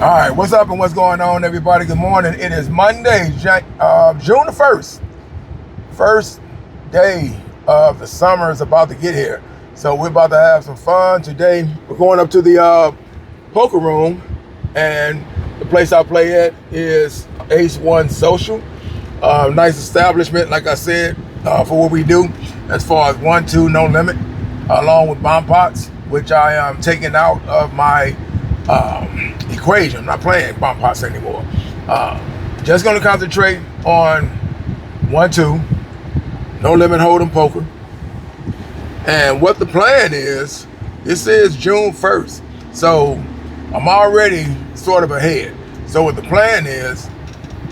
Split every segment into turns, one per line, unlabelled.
All right, what's up and what's going on, everybody? Good morning. It is Monday, June the 1st. First day of the summer is about to get here. So we're about to have some fun. Today, we're going up to the poker room, and the place I play at is Ace One Social. Nice establishment, like I said, for what we do as far as 1-2 no limit, along with bomb pots, which I am taking out of my equation. I'm not playing bomb pots anymore. Just going to concentrate on 1-2 Nolimit Holdem Poker. And what the plan is, this is June 1st. So I'm already sort of ahead. So what the plan is,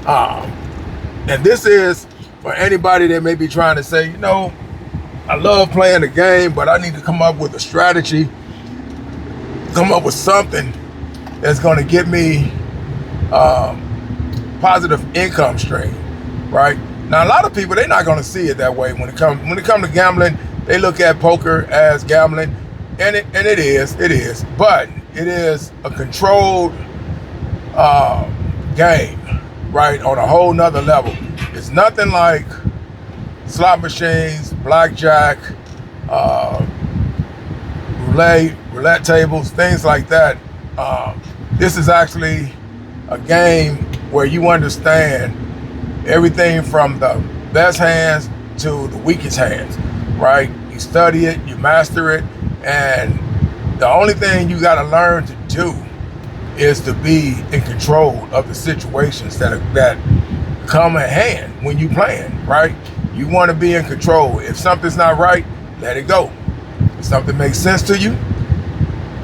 and this is for anybody that may be trying to say, I love playing the game, but I need to come up with a strategy, come up with something that's going to give me positive income stream, right? Now, a lot of people, they're not going to see it that way when it comes to gambling. They look at poker as gambling, and it is, but it is a controlled game, right, on a whole nother level. It's nothing like slot machines, blackjack, roulette tables, things like that. This is actually a game where you understand everything from the best hands to the weakest hands, right? You study it, you master it, and the only thing you got to learn to do is to be in control of the situations that come at hand when you playing, right? You want to be in control. If something's not right, let it go. If something makes sense to you,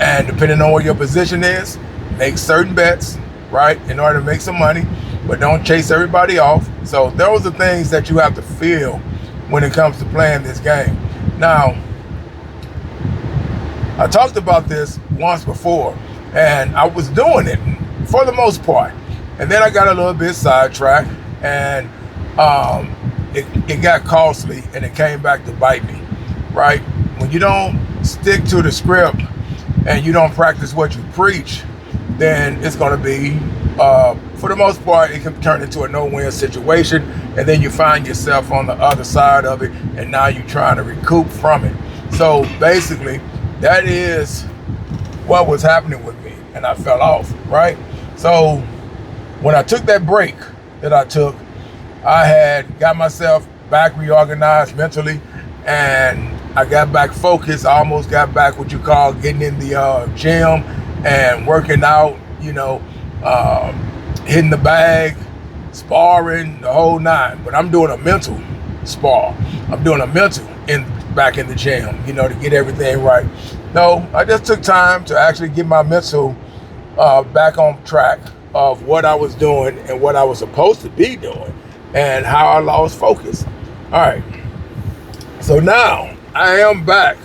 and depending on what your position is, make certain bets, right, in order to make some money, but don't chase everybody off. So those are things that you have to feel when it comes to playing this game. Now, I talked about this once before, and I was doing it for the most part. And then I got a little bit sidetracked, and it got costly, and it came back to bite me, right? When you don't stick to the script and you don't practice what you preach, then it's going to be, for the most part, it can turn into a no-win situation, and then you find yourself on the other side of it, and now you're trying to recoup from it. So basically, that is what was happening with me, and I fell off, right? So when I took that break that I took, I had got myself back reorganized mentally, and I got back focused. I almost got back what you call getting in the gym and working out, hitting the bag, sparring, the whole nine. But I'm doing a mental spar. I'm doing a mental back in the gym, to get everything right. No, I just took time to actually get my mental back on track of what I was doing and what I was supposed to be doing and how I lost focus. All right. So now I am back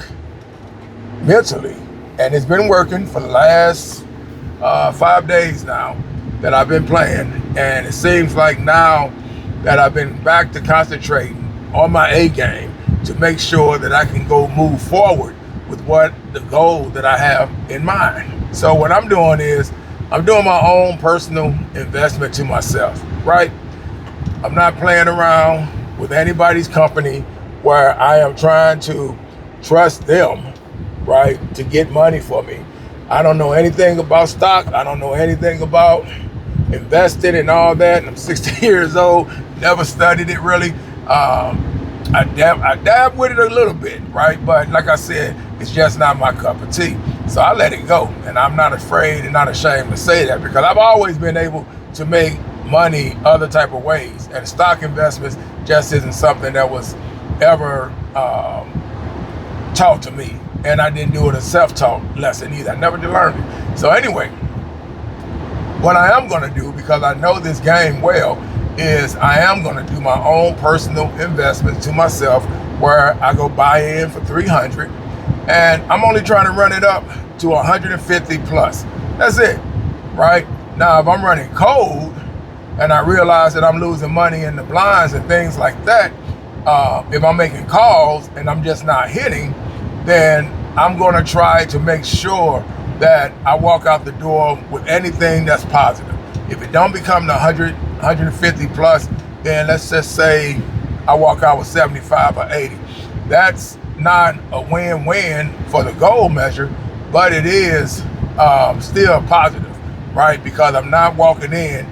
mentally, and it's been working for the last 5 days now that I've been playing, and it seems like now that I've been back to concentrating on my A game to make sure that I can go move forward with what the goal that I have in mind. So what I'm doing is I'm doing my own personal investment to myself, right? I'm not playing around with anybody's company where I am trying to trust them, right, to get money for me. I don't know anything about stock. I don't know anything about investing and all that. And I'm 60 years old, never studied it really. I dab with it a little bit, right? But like I said, it's just not my cup of tea. So I let it go. And I'm not afraid and not ashamed to say that, because I've always been able to make money other type of ways. And stock investments just isn't something that was ever taught to me. And I didn't do it a self-taught lesson either. I never did learn it. So anyway, what I am going to do, because I know this game well, is I am going to do my own personal investments to myself, where I go buy in for $300, and I'm only trying to run it up to 150 plus. That's it, right? Now, if I'm running cold and I realize that I'm losing money in the blinds and things like that, if I'm making calls and I'm just not hitting, then I'm going to try to make sure that I walk out the door with anything that's positive. If it don't become the 100, 150 plus, then let's just say I walk out with 75 or 80. That's not a win-win for the goal measure, but it is still positive, right? Because I'm not walking in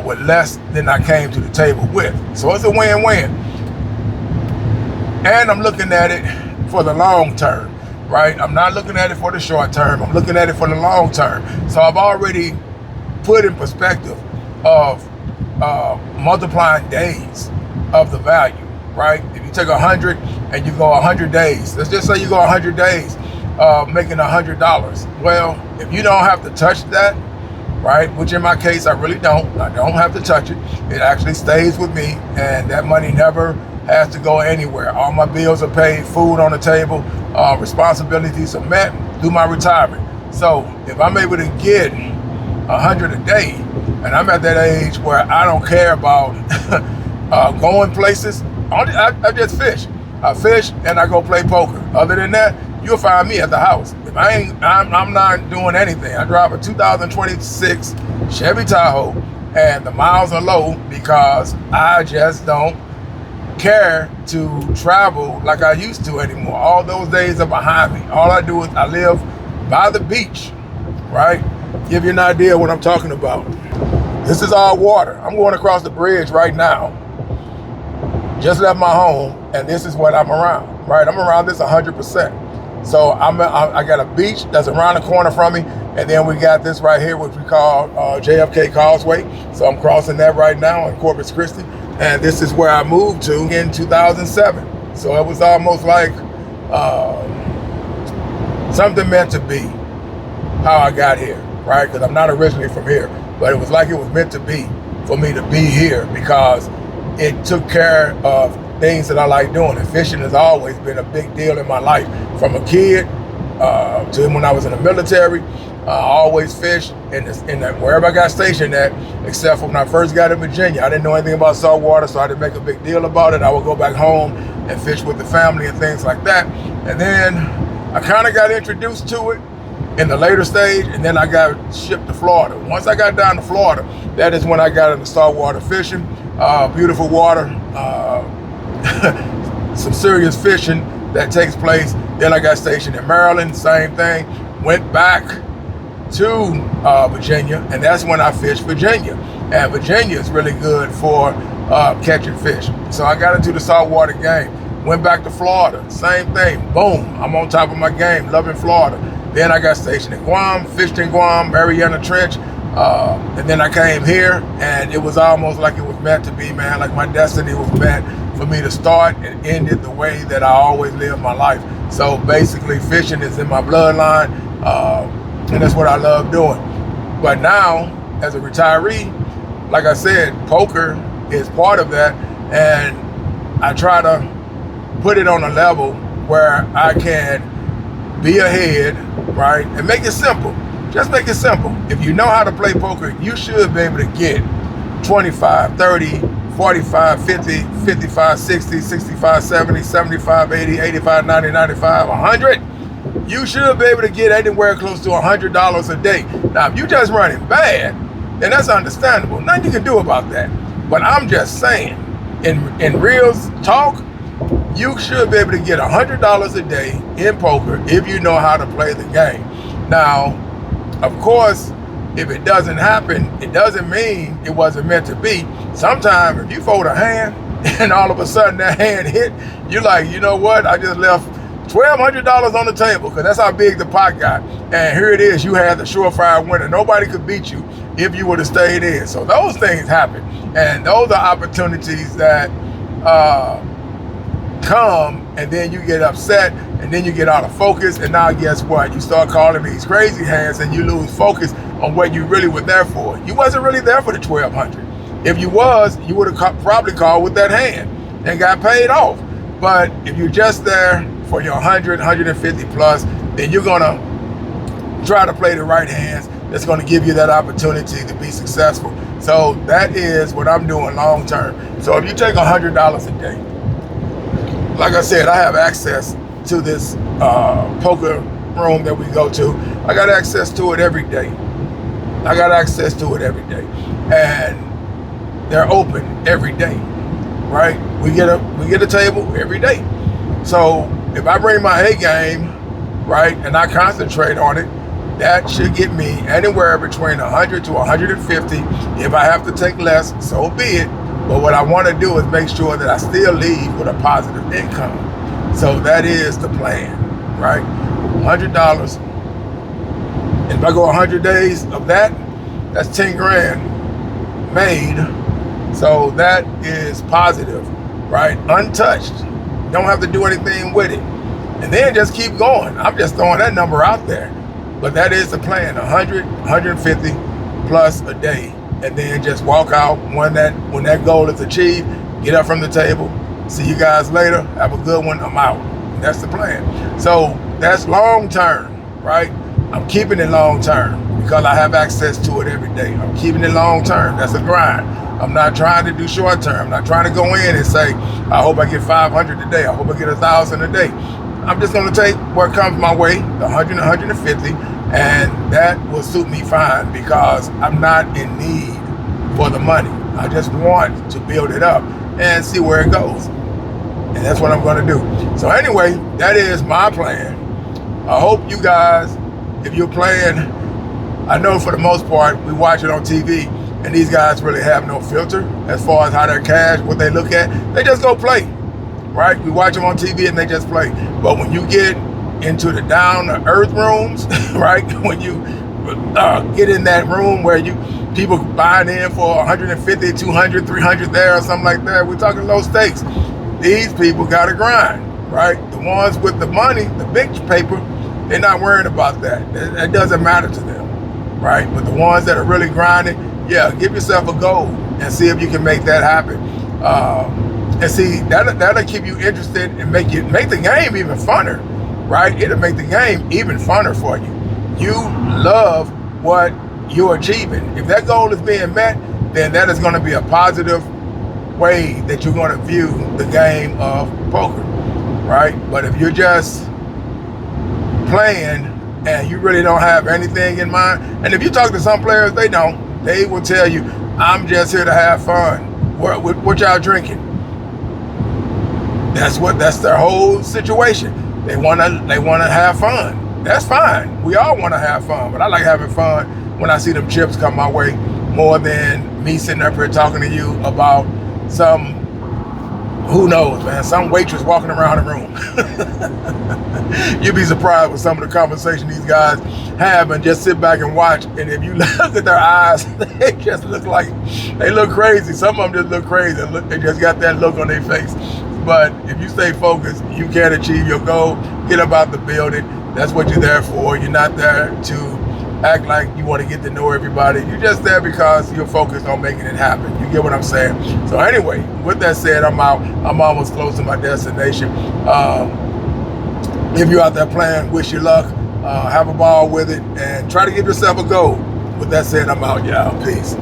with less than I came to the table with. So it's a win-win. And I'm looking at it for the long term, right? I'm not looking at it for the short term. I'm looking at it for the long term. So I've already put in perspective of multiplying days of the value, right? If you take 100 and you go 100 days, let's just say you go 100 days making $100. Well, if you don't have to touch that, right, which in my case I really don't. I don't have to touch it. It actually stays with me, and that money never has to go anywhere. All my bills are paid, food on the table, responsibilities are met through my retirement. So if I'm able to get 100 a day, and I'm at that age where I don't care about going places, I just fish. I fish and I go play poker. Other than that, you'll find me at the house. If I'm not doing anything. I drive a 2026 Chevy Tahoe, and the miles are low because I just don't care to travel like I used to anymore. All those days are behind me. All I do is I live by the beach, right? Give you an idea of what I'm talking about. This is all water. I'm going across the bridge right now. Just left my home, and this is what I'm around, right? I'm around this 100%. So I got a beach that's around the corner from me, and then we got this right here, which we call JFK Causeway. So I'm crossing that right now in Corpus Christi, and this is where I moved to in 2007. So it was almost like something meant to be how I got here, right? Because I'm not originally from here, but it was like it was meant to be for me to be here because it took care of things that I like doing. And fishing has always been a big deal in my life. From a kid to when I was in the military, I always fished wherever I got stationed at, except for when I first got to Virginia. I didn't know anything about saltwater, so I didn't make a big deal about it. I would go back home and fish with the family and things like that. And then I kind of got introduced to it in the later stage, and then I got shipped to Florida. Once I got down to Florida, that is when I got into saltwater fishing. Beautiful water, some serious fishing that takes place. Then I got stationed in Maryland, same thing. Went back to Virginia, and that's when I fished Virginia. And Virginia is really good for catching fish. So I got into the saltwater game. Went back to Florida, same thing. Boom, I'm on top of my game, loving Florida. Then I got stationed in Guam, fished in Guam, Mariana Trench. And then I came here, and it was almost like it was meant to be, man. Like my destiny was meant for me to start and end it the way that I always live my life. So basically, fishing is in my bloodline, and that's what I love doing. But now, as a retiree, like I said, poker is part of that, and I try to put it on a level where I can be ahead, right, and make it simple. Just make it simple. If you know how to play poker, you should be able to get 25, 30, 45, 50, 55, 60, 65, 70, 75, 80, 85, 90, 95, 100. You should be able to get anywhere close to $100 a day. Now, if you're just running bad, then that's understandable. Nothing you can do about that. But I'm just saying, in real talk, you should be able to get $100 a day in poker if you know how to play the game. Now, of course, if it doesn't happen, it doesn't mean it wasn't meant to be. Sometimes if you fold a hand and all of a sudden that hand hit, you're like, you know what? I just left $1,200 on the table because that's how big the pot got. And here it is, you had the surefire winner. Nobody could beat you if you would have stayed in. So those things happen. And those are opportunities that come, and then you get upset, and then you get out of focus, and now guess what? You start calling these crazy hands, and you lose focus on what you really were there for. You wasn't really there for the 1,200. If you was, you would have probably called with that hand and got paid off. But if you're just there for your 100, 150 plus, then you're gonna try to play the right hands that's gonna give you that opportunity to be successful. So that is what I'm doing long term. So if you take $100 a day, like I said, I have access to this poker room that we go to. I got access to it every day. I got access to it every day. And they're open every day, right? We get a table every day. So if I bring my A game, right, and I concentrate on it, that should get me anywhere between 100 to 150. If I have to take less, so be it. But what I want to do is make sure that I still leave with a positive income. So that is the plan, right? $100. If I go 100 days of that, that's 10 grand made. So that is positive, right? Untouched. Don't have to do anything with it. And then just keep going. I'm just throwing that number out there. But that is the plan, 100, 150 plus a day. And then just walk out when that goal is achieved, get up from the table, see you guys later, have a good one, I'm out. That's the plan. So that's long term, right? I'm keeping it long term because I have access to it every day. I'm keeping it long term. That's a grind. I'm not trying to do short term. I'm not trying to go in and say, I hope I get 500 today. I hope I get 1,000 a day. I'm just going to take what comes my way, the 100, 150, and that will suit me fine because I'm not in need for the money. I just want to build it up and see where it goes. And that's what I'm going to do. So anyway, that is my plan. I hope you guys, if you're playing, I know for the most part, we watch it on TV, and these guys really have no filter as far as how their cash, what they look at. They just go play. Right? We watch them on TV and they just play. But when you get into the down to earth rooms, right? When you get in that room where people buying in for 150, 200, 300 there or something like that, we're talking low stakes. These people got to grind, right? The ones with the money, the big paper, they're not worrying about that. That doesn't matter to them, right? But the ones that are really grinding, yeah, give yourself a goal and see if you can make that happen. And see, that'll keep you interested and make the game even funner, right? It'll make the game even funner for you. You love what you're achieving. If that goal is being met, then that is going to be a positive way that you're going to view the game of poker, right? But if you're just playing and you really don't have anything in mind, and if you talk to some players, they don't. They will tell you, I'm just here to have fun. What y'all drinking? That's their whole situation. They wanna have fun. That's fine. We all wanna have fun, but I like having fun when I see them chips come my way more than me sitting up here talking to you about some, who knows, man, some waitress walking around the room. You'd be surprised with some of the conversation these guys have, and just sit back and watch. And if you look at their eyes, they just look crazy. Some of them just look crazy. They just got that look on their face. But if you stay focused, you can achieve your goal. Get up out the building. That's what you're there for. You're not there to act like you want to get to know everybody. You're just there because you're focused on making it happen. You get what I'm saying? So anyway, with that said, I'm out. I'm almost close to my destination. If you're out there playing, wish you luck. Have a ball with it and try to give yourself a goal. With that said, I'm out, y'all. Peace.